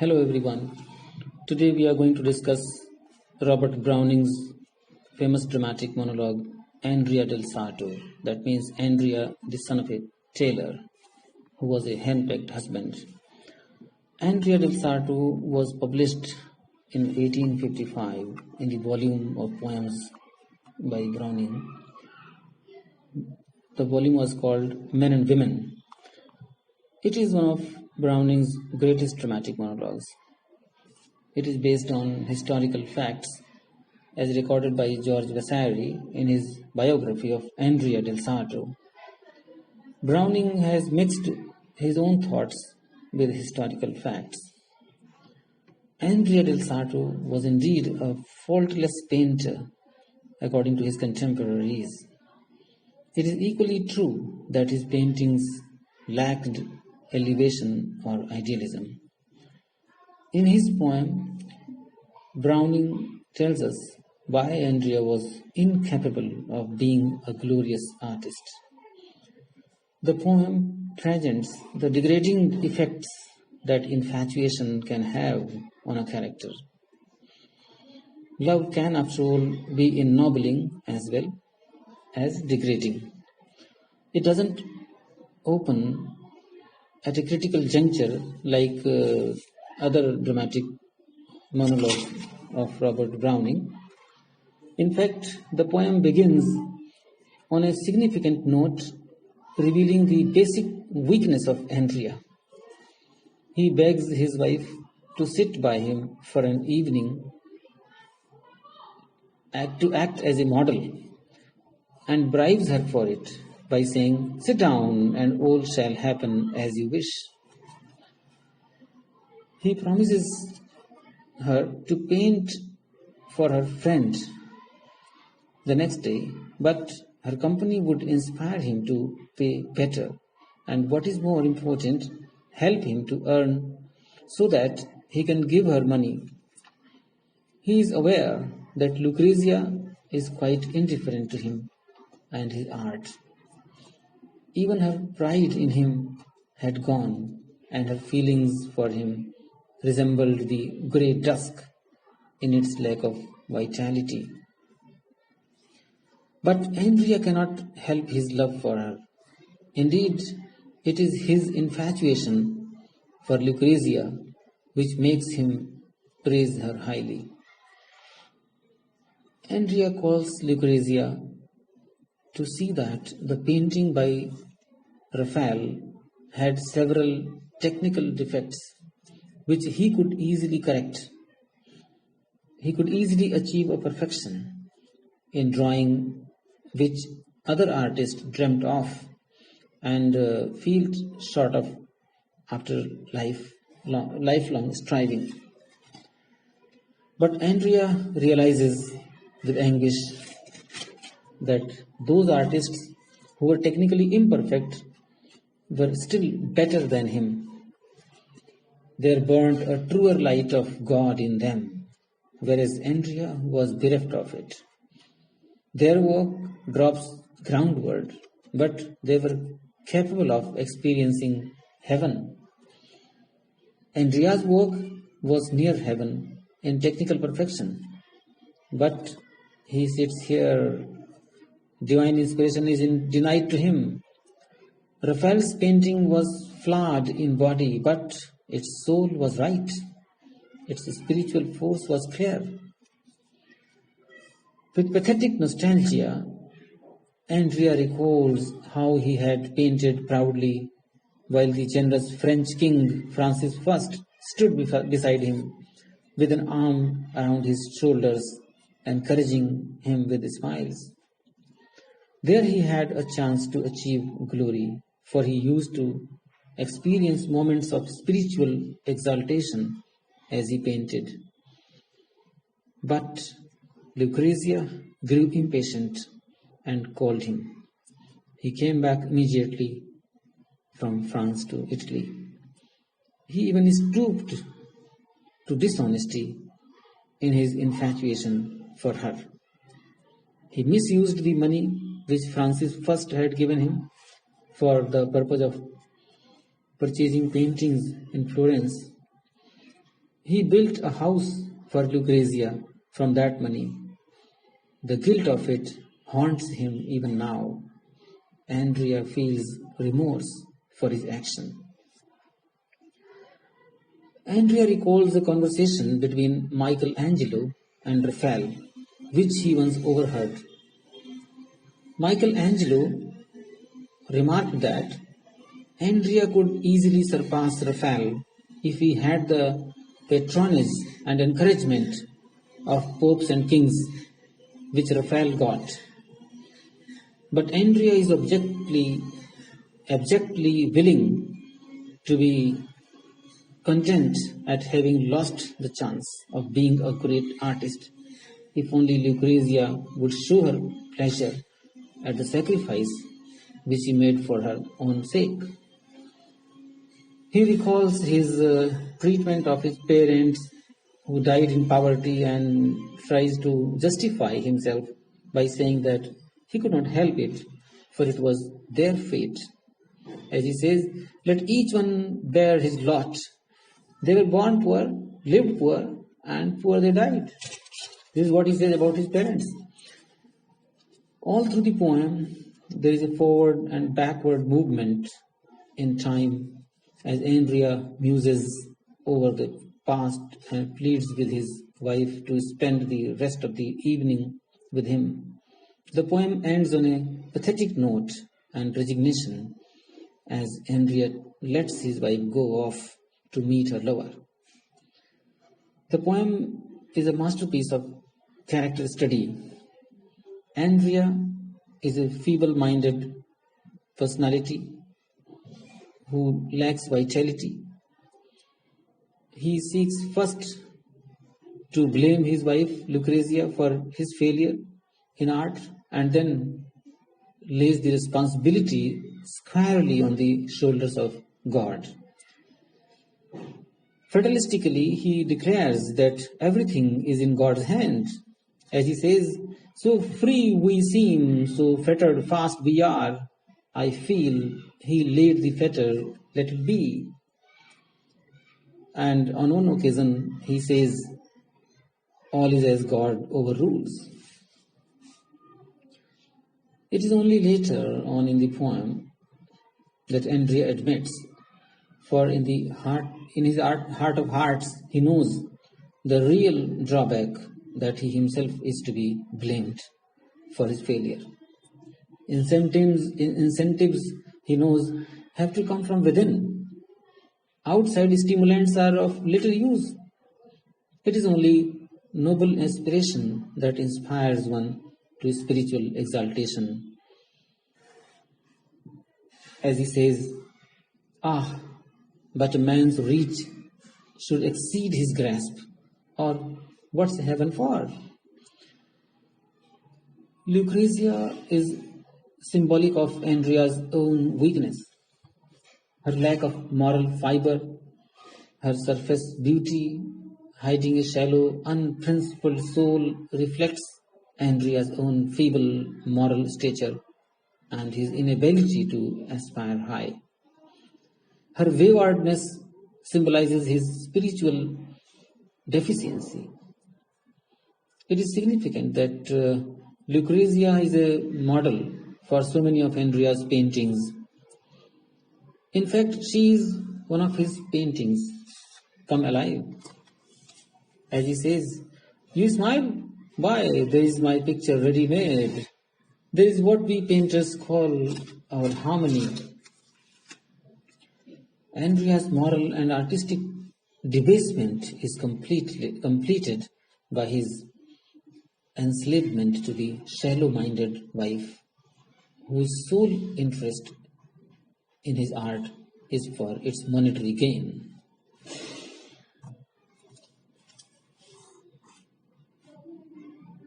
Hello everyone. Today we are going to discuss Robert Browning's famous dramatic monologue Andrea del Sarto. That means Andrea, the son of a tailor who was a henpecked husband. Andrea del Sarto was published in 1855 in the volume of poems by Browning. The volume was called Men and Women. It is one of Browning's greatest dramatic monologues. It is based on historical facts as recorded by George Vasari in his biography of Andrea del Sarto. Browning has mixed his own thoughts with historical facts. Andrea del Sarto was indeed a faultless painter according to his contemporaries. It is equally true that his paintings lacked elevation or idealism. In his poem, Browning tells us why Andrea was incapable of being a glorious artist. The poem presents the degrading effects that infatuation can have on a character. Love can, after all, be ennobling as well as degrading. It doesn't open at a critical juncture like other dramatic monologues of Robert Browning. In fact, the poem begins on a significant note revealing the basic weakness of Andrea. He begs his wife to sit by him for an evening to act as a model and bribes her for it by saying, "Sit down and all shall happen as you wish." He promises her to paint for her friend the next day, but her company would inspire him to pay better and, what is more important, help him to earn so that he can give her money. He is aware that Lucrezia is quite indifferent to him and his art. Even her pride in him had gone, and her feelings for him resembled the grey dusk in its lack of vitality. But Andrea cannot help his love for her. Indeed, it is his infatuation for Lucrezia which makes him praise her highly. Andrea calls Lucrezia to see that the painting by Raphael had several technical defects which he could easily correct. He could easily achieve a perfection in drawing which other artists dreamt of and feel short of after lifelong striving. But Andrea realizes with anguish that those artists who were technically imperfect were still better than him. There burned a truer light of God in them, whereas Andrea was bereft of it. Their work drops groundward, but they were capable of experiencing heaven. Andrea's work was near heaven in technical perfection, but he sits here. Divine inspiration is denied to him. Raphael's painting was flawed in body, but its soul was right. Its spiritual force was clear. With pathetic nostalgia, Andrea recalls how he had painted proudly while the generous French king Francis I stood beside him with an arm around his shoulders, encouraging him with smiles. There he had a chance to achieve glory, for he used to experience moments of spiritual exaltation as he painted. But Lucrezia grew impatient and called him. He came back immediately from France to Italy. He even stooped to dishonesty in his infatuation for her. He misused the money which Francis I had given him for the purpose of purchasing paintings in Florence. He built a house for Lucrezia from that money. The guilt of it haunts him even now. Andrea feels remorse for his action. Andrea recalls a conversation between Michelangelo and Raphael, which he once overheard. Michelangelo remarked that Andrea could easily surpass Raphael if he had the patronage and encouragement of popes and kings, which Raphael got. But Andrea is abjectly willing to be content at having lost the chance of being a great artist, if only Lucrezia would show her pleasure at the sacrifice which he made for her own sake. He recalls his treatment of his parents who died in poverty and tries to justify himself by saying that he could not help it, for it was their fate. As he says, let each one bear his lot. They were born poor, lived poor, and poor they died. This is what he says about his parents. All through the poem, there is a forward and backward movement in time as Andrea muses over the past and pleads with his wife to spend the rest of the evening with him. The poem ends on a pathetic note and resignation as Andrea lets his wife go off to meet her lover. The poem is a masterpiece of character study. Andrea is a feeble-minded personality who lacks vitality. He seeks first to blame his wife Lucrezia for his failure in art and then lays the responsibility squarely on the shoulders of God. Fatalistically, he declares that everything is in God's hand. As he says, so free we seem, so fettered fast we are. I feel he laid the fetter, let it be. And on one occasion, he says, all is as God overrules. It is only later on in the poem that Andrea admits, for in his heart of hearts, he knows the real drawback that he himself is to be blamed for his failure. Incentives, he knows, have to come from within. Outside stimulants are of little use. It is only noble aspiration that inspires one to spiritual exaltation. As he says, but a man's reach should exceed his grasp, or what's heaven for? Lucrezia is symbolic of Andrea's own weakness. Her lack of moral fiber, her surface beauty, hiding a shallow, unprincipled soul reflects Andrea's own feeble moral stature and his inability to aspire high. Her waywardness symbolizes his spiritual deficiency. It is significant that Lucrezia is a model for so many of Andrea's paintings. In fact, she is one of his paintings come alive. As he says, you smile? Why, there is my picture ready-made. There is what we painters call our harmony. Andrea's moral and artistic debasement is completed by his enslavement to the shallow-minded wife, whose sole interest in his art is for its monetary gain.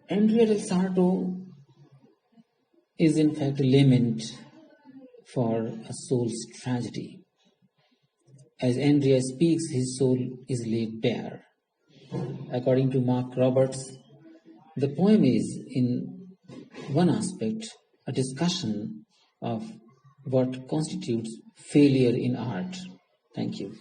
Andrea del Sarto is in fact a lament for a soul's tragedy. As Andrea speaks, his soul is laid bare. According to Mark Roberts, the poem is, in one aspect, a discussion of what constitutes failure in art. Thank you.